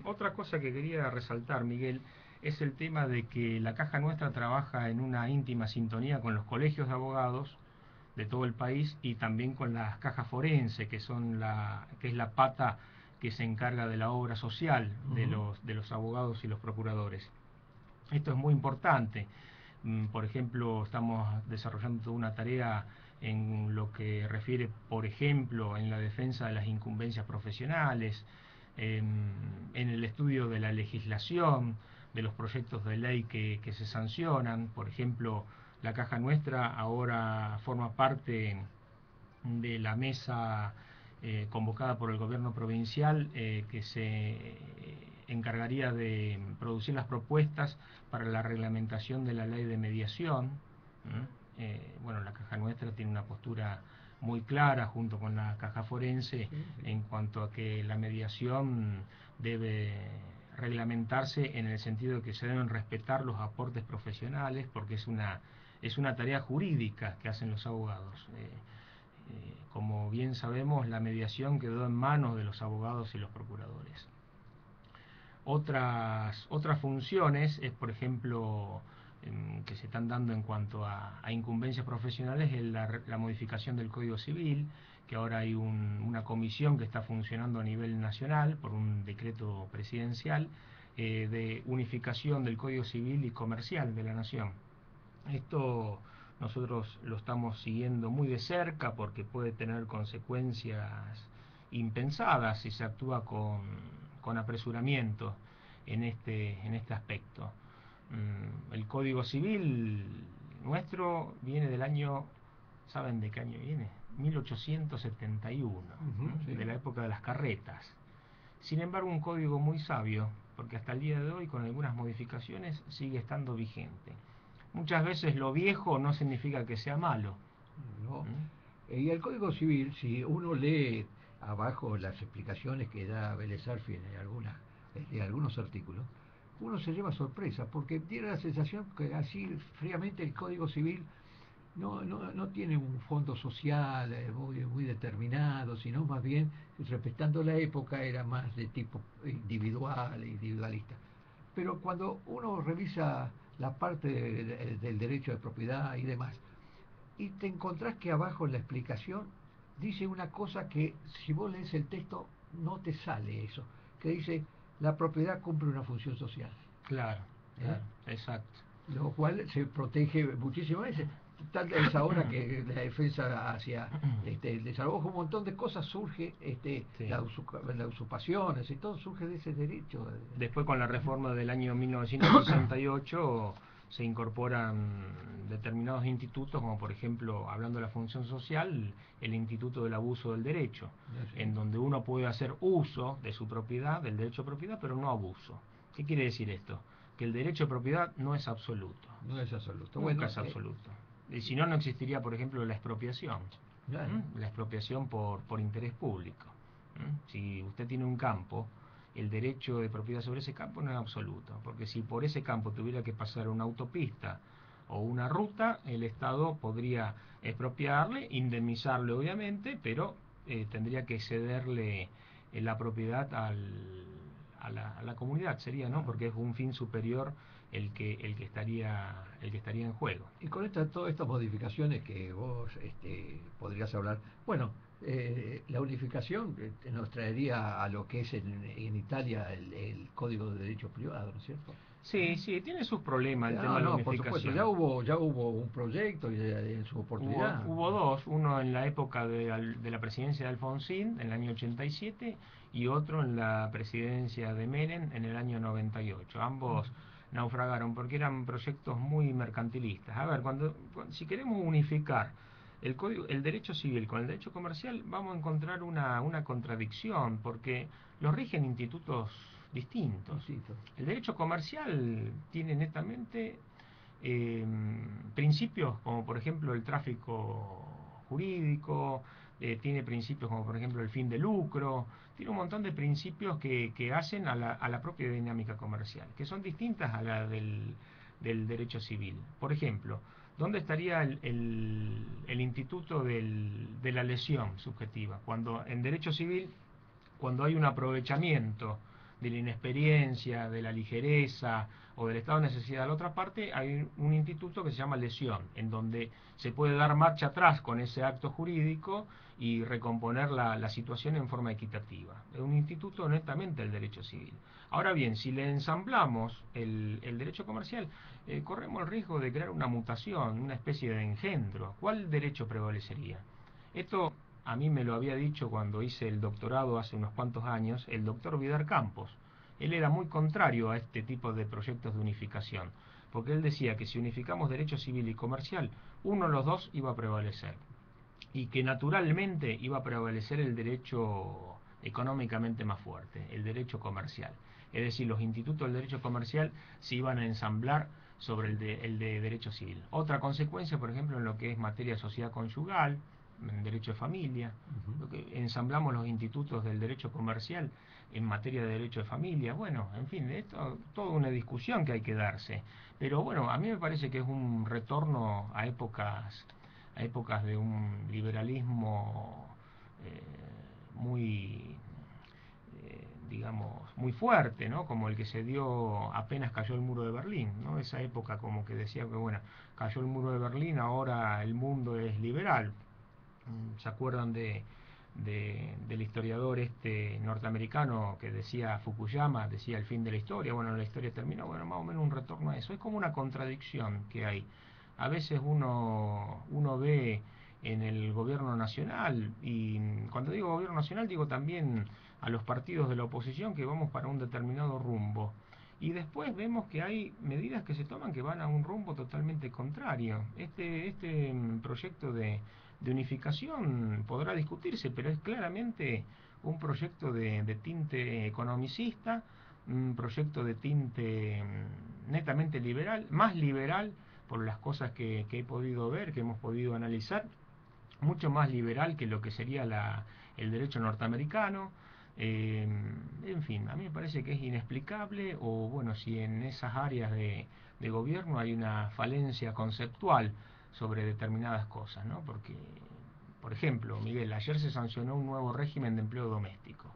Otra cosa que quería resaltar, Miguel, es el tema de que la Caja Nuestra trabaja en una íntima sintonía con los colegios de abogados de todo el país y también con las cajas forenses, que es la pata que se encarga de la obra social de los abogados y los procuradores. Esto es muy importante. Por ejemplo, estamos desarrollando toda una tarea en lo que refiere, por ejemplo, en la defensa de las incumbencias profesionales, en el estudio de la legislación, de los proyectos de ley que se sancionan. Por ejemplo, la Caja Nuestra ahora forma parte de la mesa convocada por el gobierno provincial que se encargaría de producir las propuestas para la reglamentación de la ley de mediación. Bueno, la Caja Nuestra tiene una postura muy clara junto con la Caja Forense en cuanto a que la mediación debe reglamentarse en el sentido de que se deben respetar los aportes profesionales, porque es una tarea jurídica que hacen los abogados. Como bien sabemos, la mediación quedó en manos de los abogados y los procuradores. Otras funciones es, por ejemplo, que se están dando en cuanto a incumbencias profesionales, es la modificación del Código Civil, que ahora hay una comisión que está funcionando a nivel nacional por un decreto presidencial de unificación del Código Civil y Comercial de la Nación. Esto nosotros lo estamos siguiendo muy de cerca porque puede tener consecuencias impensadas si se actúa con apresuramiento en este aspecto. El Código Civil nuestro viene del año, ¿saben de qué año viene? 1871, Sí. de la época de las carretas. Sin embargo, un código muy sabio, porque hasta el día de hoy, con algunas modificaciones, sigue estando vigente. Muchas veces lo viejo no significa que sea malo. ¿No? Y el Código Civil, si uno lee abajo las explicaciones que da Vélez Sarsfield en algunos artículos, uno se lleva sorpresa, porque tiene la sensación que así fríamente el Código Civil no tiene un fondo social muy determinado, sino más bien, respetando la época, era más de tipo individual, individualista. Pero cuando uno revisa la parte del derecho de propiedad y demás, y te encontrás que abajo en la explicación dice una cosa que si vos lees el texto no te sale eso, que dice la propiedad cumple una función social. Claro, ¿Eh? claro, exacto. Lo cual se protege muchísimas veces. Tal es ahora que la defensa hacia el desalojo, un montón de cosas surge, Sí. las usurpaciones y todo surge de ese derecho. Después, con la reforma del año 1968 se incorporan determinados institutos, como por ejemplo, hablando de la función social, el Instituto del Abuso del Derecho, en donde uno puede hacer uso de su propiedad, del derecho de propiedad, pero no abuso. ¿Qué quiere decir esto? Que el derecho de propiedad no es absoluto. No es absoluto. Nunca Bueno, es absoluto. Y si no, no existiría, por ejemplo, la expropiación. claro. La expropiación por interés público. Si usted tiene un campo, el derecho de propiedad sobre ese campo no es absoluto, porque si por ese campo tuviera que pasar una autopista o una ruta, el Estado podría expropiarle, indemnizarle obviamente, pero tendría que cederle la propiedad a la comunidad, sería, ¿no? Porque es un fin superior el que estaría en juego. Y con todas estas modificaciones que vos podrías hablar, bueno, la unificación nos traería a lo que es en Italia el Código de Derechos Privados, ¿no es cierto? Sí, sí, tiene sus problemas el tema No, de la no, por supuesto, unificación. ya hubo un proyecto en su oportunidad. Hubo dos, uno en la época de la presidencia de Alfonsín, en el año 87, y otro en la presidencia de Menem, en el año 98. Ambos naufragaron porque eran proyectos muy mercantilistas. A ver, si queremos unificar el derecho civil con el derecho comercial, vamos a encontrar una contradicción, porque los rigen institutos distintos. Insisto. El derecho comercial tiene netamente eh, principios como por ejemplo el tráfico jurídico, tiene principios como por ejemplo el fin de lucro, tiene un montón de principios que hacen a la propia dinámica comercial, que son distintas a la del derecho civil. Por ejemplo, ¿dónde estaría el instituto de la lesión subjetiva? Cuando en derecho civil cuando hay un aprovechamiento de la inexperiencia, de la ligereza o del estado de necesidad de la otra parte, hay un instituto que se llama lesión, en donde se puede dar marcha atrás con ese acto jurídico y recomponer la situación en forma equitativa. Es un instituto netamente del derecho civil. Ahora bien, si le ensamblamos el derecho comercial, corremos el riesgo de crear una mutación, una especie de engendro. ¿Cuál derecho prevalecería? Esto a mí me lo había dicho cuando hice el doctorado hace unos cuantos años el doctor Vidar Campos. Él era muy contrario a este tipo de proyectos de unificación, porque él decía que si unificamos derecho civil y comercial, uno de los dos iba a prevalecer, y que naturalmente iba a prevalecer el derecho económicamente más fuerte, el derecho comercial. Es decir, los institutos del derecho comercial se iban a ensamblar sobre el de derecho civil. Otra consecuencia, por ejemplo, en lo que es materia de sociedad conyugal, en derecho de familia, lo que ensamblamos los institutos del derecho comercial en materia de derecho de familia. Bueno, en fin, esto toda una discusión que hay que darse. Pero bueno, a mí me parece que es un retorno a épocas de un liberalismo muy digamos, muy fuerte, ¿no? Como el que se dio apenas cayó el muro de Berlín, ¿no? Esa época como que decía que, bueno, cayó el muro de Berlín, ahora el mundo es liberal. ¿Se acuerdan del historiador norteamericano que decía Fukuyama, decía el fin de la historia? Bueno, la historia terminó, bueno, más o menos un retorno a eso. Es como una contradicción que hay. A veces uno ve en el gobierno nacional, y cuando digo gobierno nacional digo también a los partidos de la oposición, que vamos para un determinado rumbo. Y después vemos que hay medidas que se toman que van a un rumbo totalmente contrario. Este proyecto de unificación podrá discutirse, pero es claramente un proyecto de tinte economicista, un proyecto de tinte netamente liberal, más liberal por las cosas que he podido ver, que hemos podido analizar, mucho más liberal que lo que sería el derecho norteamericano. En fin, a mí me parece que es inexplicable, o bueno, si en esas áreas de gobierno hay una falencia conceptual sobre determinadas cosas, ¿no? Porque, por ejemplo, Miguel, ayer se sancionó un nuevo régimen de empleo doméstico.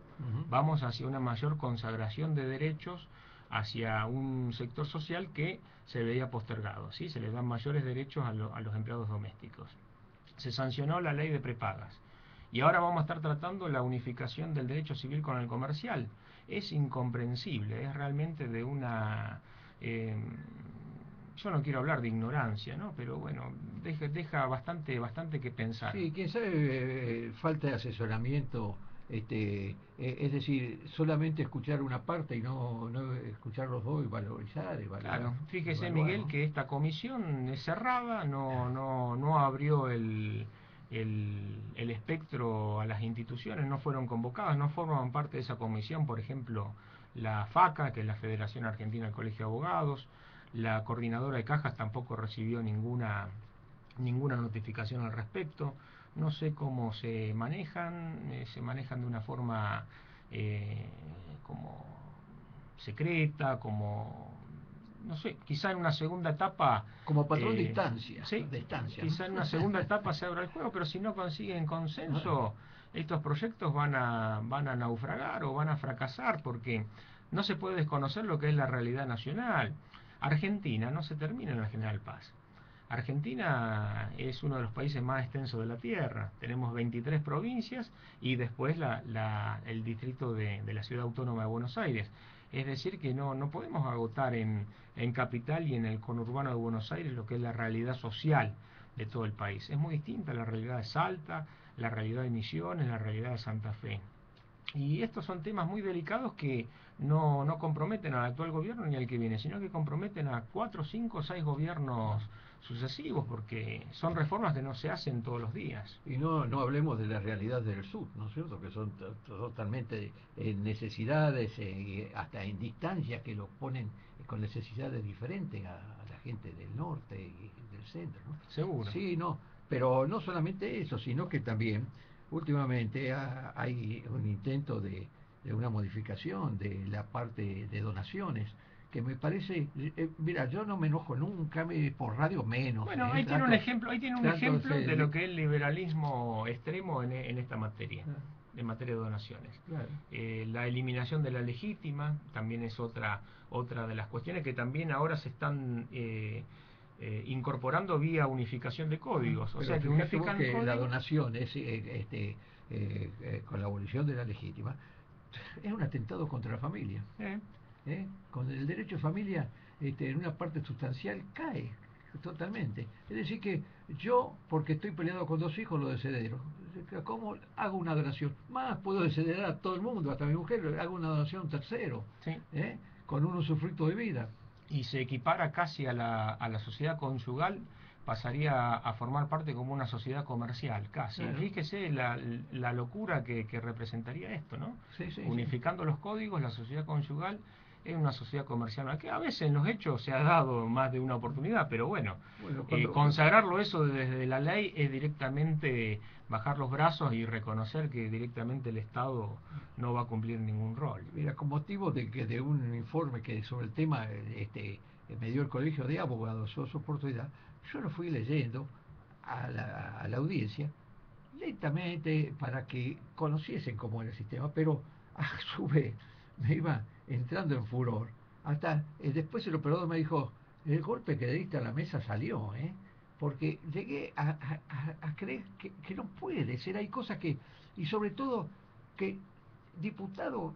Vamos hacia una mayor consagración de derechos hacia un sector social que se veía postergado, ¿sí? Se les dan mayores derechos a los empleados domésticos. Se sancionó la ley de prepagas. Y ahora vamos a estar tratando la unificación del derecho civil con el comercial. Es incomprensible, es realmente de una... yo no quiero hablar de ignorancia, ¿no? Pero bueno, deja bastante que pensar. Sí, quién sabe, falta de asesoramiento, es decir, solamente escuchar una parte y no escuchar los dos y valorizar, Claro, fíjese evaluar, Miguel ¿no? que esta comisión es cerrada, no abrió el espectro a las instituciones, no fueron convocadas, no forman parte de esa comisión, por ejemplo, la FACA, que es la Federación Argentina del Colegio de Abogados, la coordinadora de cajas tampoco recibió ninguna notificación al respecto. No sé cómo se manejan de una forma como secreta, como no sé, quizá en una segunda etapa, Como patrón sí, de estancia, ¿no? quizá en una segunda etapa se abra el juego, pero si no consiguen consenso, estos proyectos van a naufragar o van a fracasar, porque no se puede desconocer lo que es la realidad nacional. Argentina no se termina en la General Paz. Argentina es uno de los países más extensos de la Tierra. Tenemos 23 provincias y después el distrito de la Ciudad Autónoma de Buenos Aires. Es decir, que no podemos agotar en capital y en el conurbano de Buenos Aires lo que es la realidad social de todo el país. Es muy distinta la realidad de Salta, la realidad de Misiones, la realidad de Santa Fe. Y estos son temas muy delicados que no comprometen al actual gobierno ni al que viene, sino que comprometen a 4, 5, 6 gobiernos sucesivos, porque son reformas que no se hacen todos los días. Y no hablemos de la realidad del sur, ¿no es cierto? Que son totalmente necesidades, hasta en distancias que los ponen con necesidades diferentes a la gente del norte y del centro, ¿no? Seguro. Sí, no, pero no solamente eso, sino que también últimamente hay un intento de una modificación de la parte de donaciones que me parece, mira, yo no me enojo nunca, por radio menos, Bueno, ahí tiene un ejemplo, trato de lo que es el liberalismo extremo en esta materia. en materia de donaciones. Claro. La eliminación de la legítima también es otra de las cuestiones que también ahora se están incorporando vía unificación de códigos. O Pero sea que fíjate vos unifican que la códigos. donación es, con la abolición de la legítima, es un atentado contra la familia. Con el derecho de familia, en una parte sustancial cae totalmente. Es decir que yo, porque estoy peleado con 2 hijos, lo desheredo. ¿Cómo hago una donación? Más puedo desheredar a todo el mundo, hasta a mi mujer, hago una donación a un tercero, Sí. con un usufructo de vida. Y se equipara casi a la sociedad conyugal, pasaría a formar parte como una sociedad comercial, casi. Claro. Fíjese la locura que representaría esto, ¿no? Sí, sí, Unificando los códigos, la sociedad conyugal es una sociedad comercial, que a veces en los hechos se ha dado más de una oportunidad, pero bueno, consagrarlo eso desde la ley es directamente bajar los brazos y reconocer que directamente el Estado no va a cumplir ningún rol. Mira, con motivo de un informe que sobre el tema me dio el Colegio de Abogados, su oportunidad, yo lo fui leyendo a la audiencia lentamente para que conociesen cómo era el sistema, pero a su vez me iba entrando en furor. Hasta después el operador me dijo, el golpe que le diste a la mesa salió, porque llegué a creer que no puede ser, hay cosas que, y sobre todo que diputados,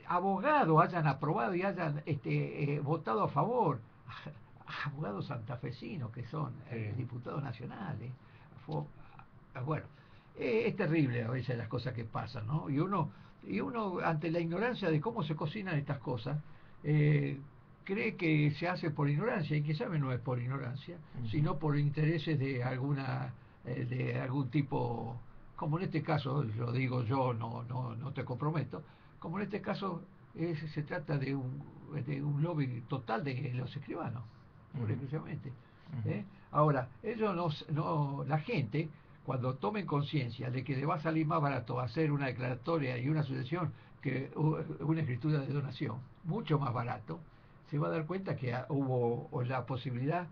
abogados hayan aprobado y hayan votado a favor, abogados santafesinos que son diputados nacionales. Bueno, es terrible a veces las cosas que pasan, ¿no? Y uno ante la ignorancia de cómo se cocinan estas cosas, cree que se hace por ignorancia, y quizás no es por ignorancia, sino por intereses de algún tipo, como en este caso, lo digo yo, no te comprometo, como en este caso se trata de un lobby total de los escribanos, exclusivamente. Ahora, la gente, cuando tomen conciencia de que le va a salir más barato hacer una declaratoria y una sucesión que una escritura de donación, mucho más barato, se va a dar cuenta que hubo la posibilidad,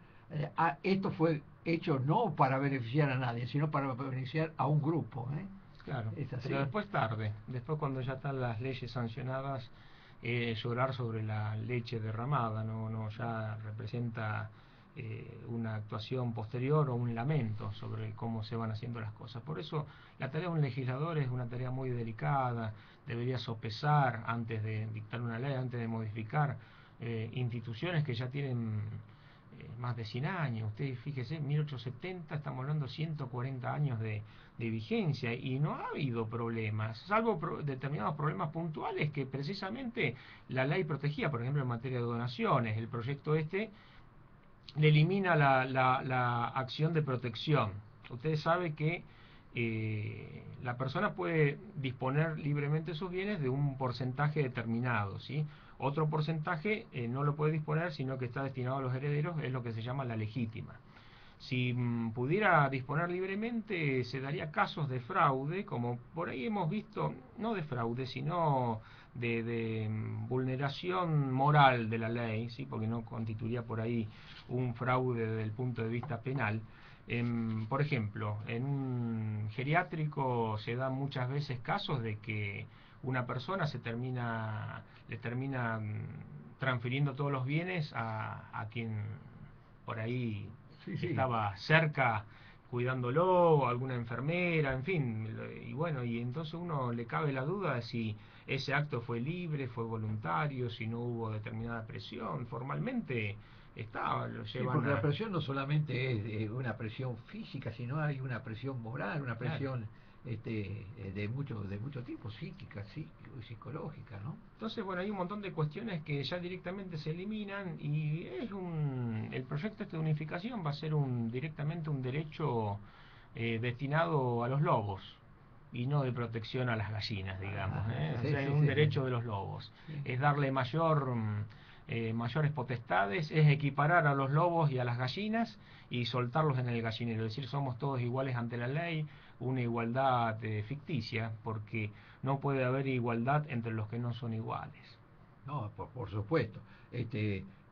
esto fue hecho no para beneficiar a nadie, sino para beneficiar a un grupo. Claro, Es así. pero después tarde, después cuando ya están las leyes sancionadas, llorar sobre la leche derramada, no ya representa una actuación posterior o un lamento sobre cómo se van haciendo las cosas. Por eso la tarea de un legislador es una tarea muy delicada, debería sopesar antes de dictar una ley, antes de modificar instituciones que ya tienen más de 100 años. Usted fíjese, 1870, estamos hablando de 140 años de vigencia y no ha habido problemas, salvo determinados problemas puntuales que precisamente la ley protegía, por ejemplo en materia de donaciones. El proyecto le elimina la acción de protección. Usted sabe que la persona puede disponer libremente sus bienes de un porcentaje determinado, ¿sí? Otro porcentaje no lo puede disponer, sino que está destinado a los herederos, es lo que se llama la legítima. Si pudiera disponer libremente, se daría casos de fraude, como por ahí hemos visto, no de fraude, sino de vulneración moral de la ley, ¿sí? Porque no constituiría por ahí un fraude desde el punto de vista penal. Por ejemplo, en un geriátrico se dan muchas veces casos de que una persona le termina transfiriendo todos los bienes a quien por ahí estaba cerca cuidándolo, o alguna enfermera, en fin, y bueno, y entonces uno le cabe la duda de si ese acto fue libre, fue voluntario, si no hubo determinada presión. Formalmente lo Sí, llevan porque la presión no solamente es una presión física, sino hay una presión moral, una presión de mucho tipo, psíquica, psicológica, ¿no? Entonces, bueno, hay un montón de cuestiones que ya directamente se eliminan y el proyecto de unificación va a ser directamente un derecho destinado a los lobos y no de protección a las gallinas, digamos. O sea, es un derecho de los lobos. Es darle mayores potestades, es equiparar a los lobos y a las gallinas y soltarlos en el gallinero. Es decir, somos todos iguales ante la ley, una igualdad ficticia, porque no puede haber igualdad entre los que no son iguales. No, por supuesto.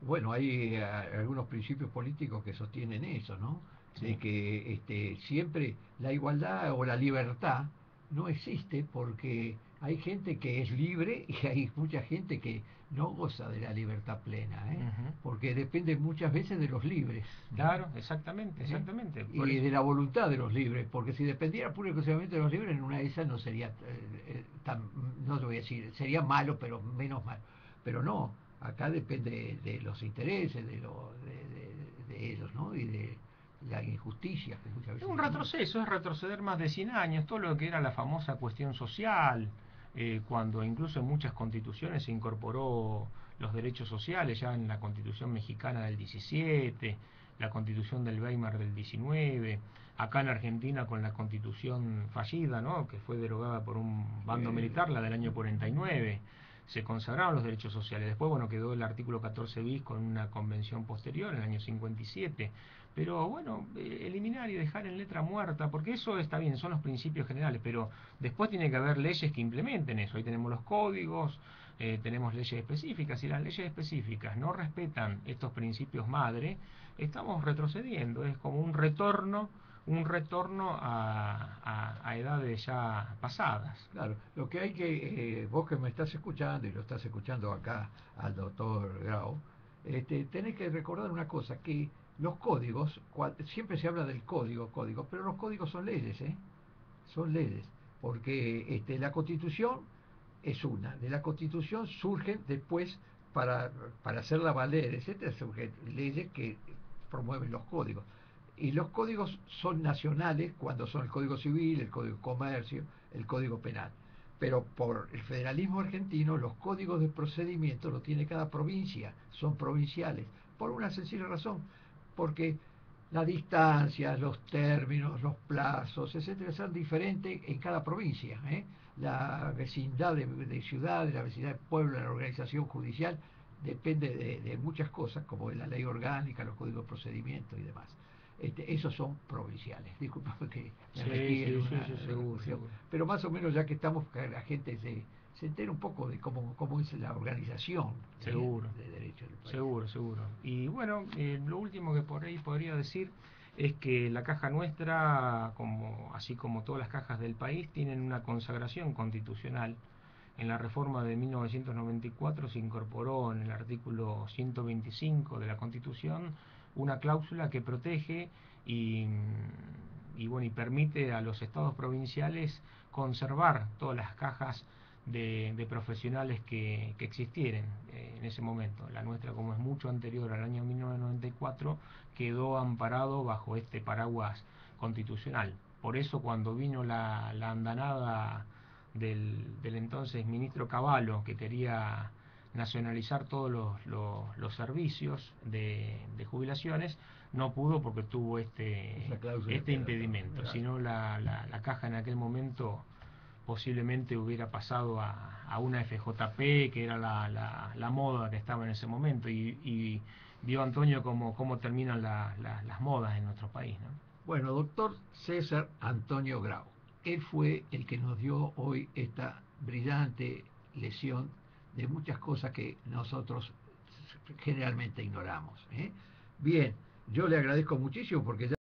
Bueno, hay algunos principios políticos que sostienen eso, ¿no? Sí. De que siempre la igualdad o la libertad no existe porque hay gente que es libre y hay mucha gente que no goza de la libertad plena, ¿eh? Ujú. Porque depende muchas veces de los libres, Claro, exactamente, ¿eh? exactamente. Por Y eso. de la voluntad de los libres, porque si dependiera pura y exclusivamente de los libres, en una de esas no sería tan, no te voy a decir, sería malo, pero menos malo. Pero no, acá depende de los intereses de ellos, ¿no? Y de la injusticia que muchas Es veces un se comete. retroceso, es retroceder más de 100 años, todo lo que era la famosa cuestión social, cuando incluso en muchas constituciones se incorporó los derechos sociales, ya en la constitución mexicana del 17, la constitución del Weimar del 19, acá en Argentina con la constitución fallida, ¿no? Que fue derogada por un bando militar, la del año 49, se consagraron los derechos sociales. Después, bueno, quedó el artículo 14 bis con una convención posterior en el año 57. Pero bueno, eliminar y dejar en letra muerta, porque eso está bien, son los principios generales, pero después tiene que haber leyes que implementen eso. Ahí tenemos los códigos, tenemos leyes específicas. Si las leyes específicas no respetan estos principios madre, estamos retrocediendo. Es como un retorno a edades ya pasadas. Claro, lo que hay que, vos que me estás escuchando y lo estás escuchando acá al doctor Grau, tenés que recordar una cosa, que los códigos, siempre se habla del código, pero los códigos son leyes, ¿eh? Son leyes, porque la Constitución es una, de la Constitución surgen después para, para hacerla valer, etcétera, surgen leyes que promueven los códigos. Y los códigos son nacionales cuando son el Código Civil, el Código de Comercio, el Código Penal. Pero por el federalismo argentino, los códigos de procedimiento lo tiene cada provincia, son provinciales, por una sencilla razón, porque la distancia, los términos, los plazos, etcétera, son diferentes en cada provincia, ¿eh? La vecindad de ciudades, la vecindad de pueblo, la organización judicial, depende de muchas cosas, como la ley orgánica, los códigos de procedimiento y demás. Esos son provinciales. Disculpa que me Sí, metí en sí, sí, una sí, seguro, cuestión, seguro. pero más o menos ya que estamos, que la gente se entera un poco de cómo es la organización Seguro, de derecho del país. seguro, seguro. Y bueno, lo último que por ahí podría decir es que la caja nuestra, como, así como todas las cajas del país, tienen una consagración constitucional. En la reforma de 1994 se incorporó en el artículo 125 de la Constitución una cláusula que protege y, y bueno, y permite a los estados provinciales conservar todas las cajas de profesionales que existieran en ese momento. La nuestra, como es mucho anterior al año 1994, quedó amparado bajo este paraguas constitucional. Por eso cuando vino la andanada del entonces ministro Cavallo, que quería nacionalizar todos los servicios de jubilaciones, no pudo porque tuvo Esa cláusula este que era tan impedimento. Si grave. no, la caja en aquel momento posiblemente hubiera pasado a una FJP, que era la moda que estaba en ese momento, y vio Antonio cómo terminan las modas en nuestro país, ¿no? Bueno, doctor César Antonio Grau. Él fue el que nos dio hoy esta brillante lesión de muchas cosas que nosotros generalmente ignoramos, ¿eh? Bien, yo le agradezco muchísimo porque ya